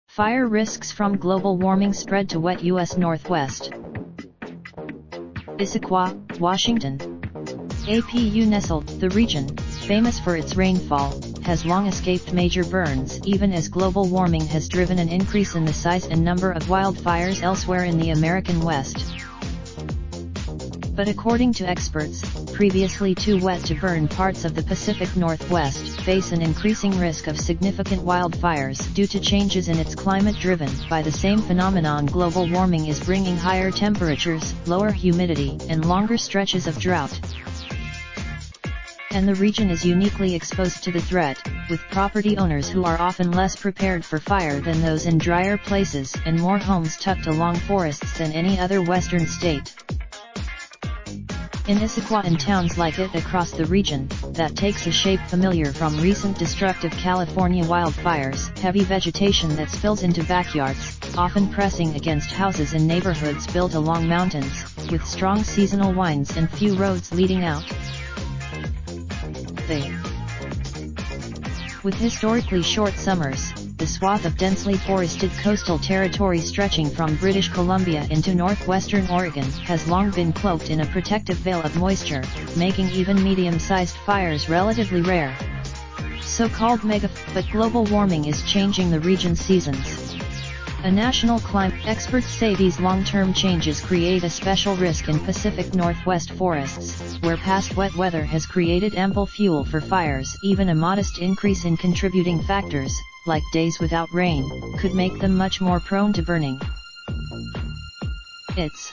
Fire risks from global warming spread to wet U.S. Northwest. Issaquah, Washington. APU nestled, the region, famous for its rainfall, has long escaped major burns, even as global warming has driven an increase in the size and number of wildfires elsewhere in the American West. But according to experts, previously too wet to burn parts of the Pacific Northwest face an increasing risk of significant wildfires due to changes in its climate driven by the same phenomenon. Global warming is bringing higher temperatures, lower humidity, and longer stretches of drought. And the region is uniquely exposed to the threat, with property owners who are often less prepared for fire than those in drier places and more homes tucked along forests than any other western state. In Issaquah and towns like it across the region, that takes a shape familiar from recent destructive California wildfires, heavy vegetation that spills into backyards, often pressing against houses in neighborhoods built along mountains, with strong seasonal winds and few roads leading out. With historically short summers, the swath of densely forested coastal territory stretching from British Columbia into northwestern Oregon has long been cloaked in a protective veil of moisture, making even medium-sized fires relatively rare. So-called but global warming is changing the region's seasons. A national climate experts say these long-term changes create a special risk in Pacific Northwest forests, where past wet weather has created ample fuel for fires. Even a modest increase in contributing factors, like days without rain, could make them much more prone to burning. It's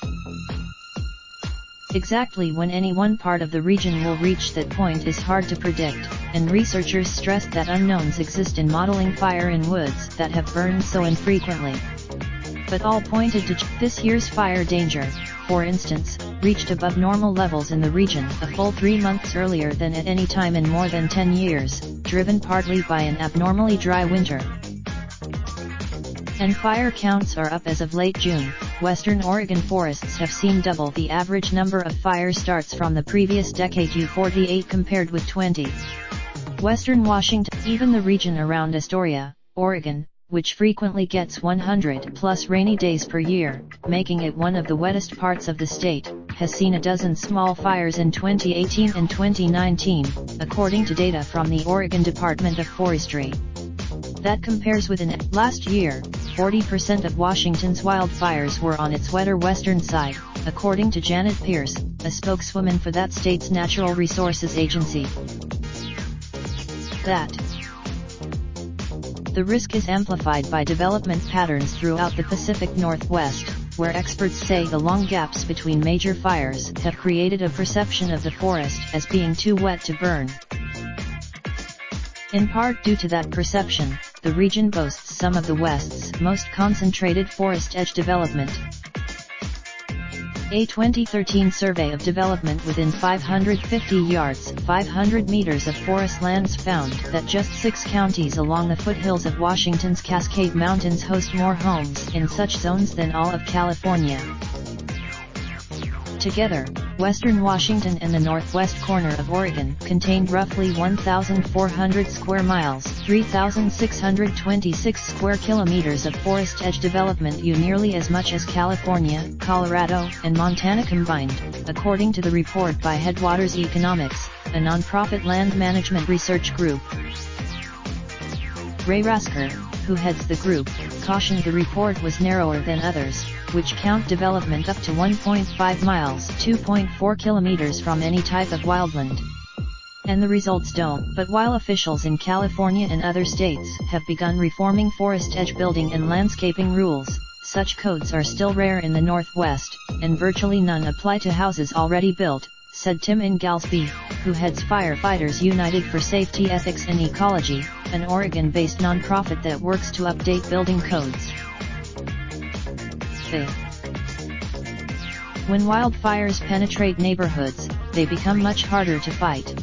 exactly when any one part of the region will reach that point is hard to predict, and researchers stress that unknowns exist in modeling fire in woods that have burned so infrequently. But all pointed to this year's fire danger, for instance, reached above normal levels in the region a full 3 months earlier than at any time in more than 10 years, driven partly by an abnormally dry winter. And fire counts are up as of late June. Western Oregon forests have seen double the average number of fire starts from the previous decade to 48 compared with 20. Western Washington, even the region around Astoria, Oregon, which frequently gets 100+ rainy days per year, making it one of the wettest parts of the state, has seen a dozen small fires in 2018 and 2019, according to data from the Oregon Department of Forestry. That compares with last year, 40% of Washington's wildfires were on its wetter western side, according to Janet Pierce, a spokeswoman for that state's Natural Resources Agency. The risk is amplified by development patterns throughout the Pacific Northwest, where experts say the long gaps between major fires have created a perception of the forest as being too wet to burn. In part due to that perception, the region boasts some of the West's most concentrated forest edge development. A 2013 survey of development within 550 yards, 500 meters of forest lands found that just 6 counties along the foothills of Washington's Cascade Mountains host more homes in such zones than all of California. Together, western Washington and the northwest corner of Oregon contained roughly 1,400 square miles, 3,626 square kilometers of forest edge development, nearly as much as California, Colorado, and Montana combined, according to the report by Headwaters Economics, a nonprofit land management research group. Ray Rasker, who heads the group, cautioned the report was narrower than others, which count development up to 1.5 miles, 2.4 kilometers from any type of wildland. And the results don't. But while officials in California and other states have begun reforming forest edge building and landscaping rules, such codes are still rare in the Northwest, and virtually none apply to houses already built, said Tim Ingalsby, who heads Firefighters United for Safety, Ethics and Ecology, an Oregon-based nonprofit that works to update building codes. When wildfires penetrate neighborhoods, they become much harder to fight.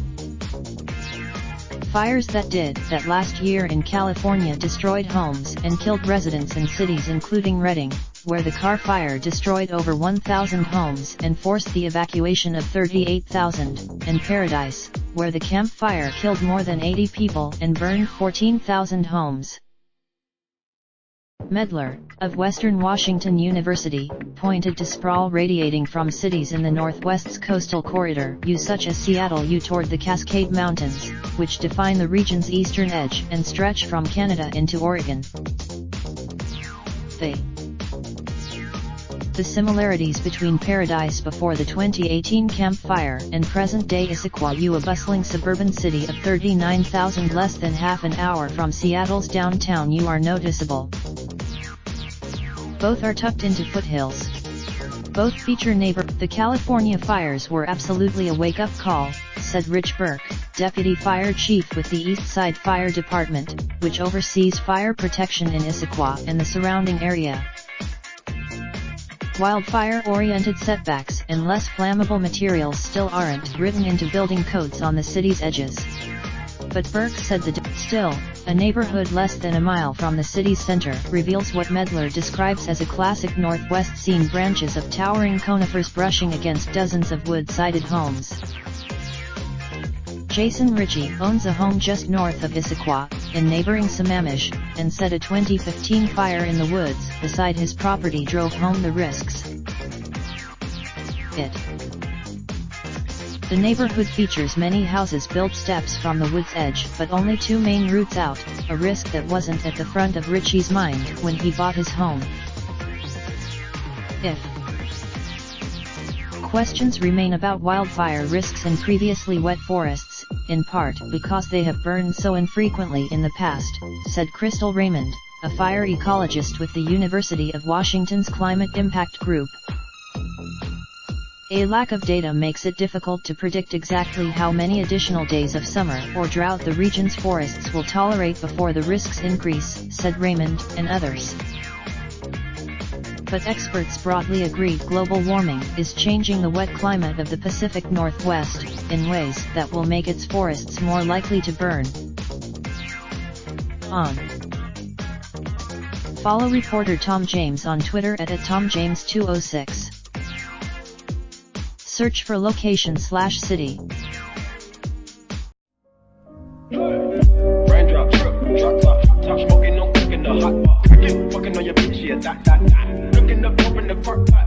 Fires that last year in California destroyed homes and killed residents in cities including Redding, where the Carr Fire destroyed over 1,000 homes and forced the evacuation of 38,000, and Paradise, where the Camp Fire killed more than 80 people and burned 14,000 homes. Medler, of Western Washington University, pointed to sprawl radiating from cities in the Northwest's coastal corridor, such as Seattle, toward the Cascade Mountains, which define the region's eastern edge and stretch from Canada into Oregon. The similarities between Paradise before the 2018 Camp Fire and present-day Issaquah, a bustling suburban city of 39,000 less than half an hour from Seattle's downtown, are noticeable. Both are tucked into foothills. Both feature neighbor. The California fires were absolutely a wake-up call, said Rich Burke, deputy fire chief with the East Side Fire Department, which oversees fire protection in Issaquah and the surrounding area. Wildfire-oriented setbacks and less flammable materials still aren't written into building codes on the city's edges. But Burke said still, a neighborhood less than a mile from the city's center reveals what Medler describes as a classic Northwest scene: branches of towering conifers brushing against dozens of wood-sided homes. Jason Ritchie owns a home just north of Issaquah, in neighboring Sammamish, and said a 2015 fire in the woods beside his property drove home the risks. The neighborhood features many houses built steps from the wood's edge, but only 2 main routes out, a risk that wasn't at the front of Ritchie's mind when he bought his home. Questions remain about wildfire risks in previously wet forests, in part because they have burned so infrequently in the past, said Crystal Raymond, a fire ecologist with the University of Washington's Climate Impact Group. A lack of data makes it difficult to predict exactly how many additional days of summer or drought the region's forests will tolerate before the risks increase, said Raymond and others. But experts broadly agree global warming is changing the wet climate of the Pacific Northwest in ways that will make its forests more likely to burn. Follow reporter Tom James on Twitter at @TomJames206. Search for location/city. Raindrop, drop top smoking, no cooking the hot pot. Fucking on your bitch, yeah, that. Looking up, open the park pot.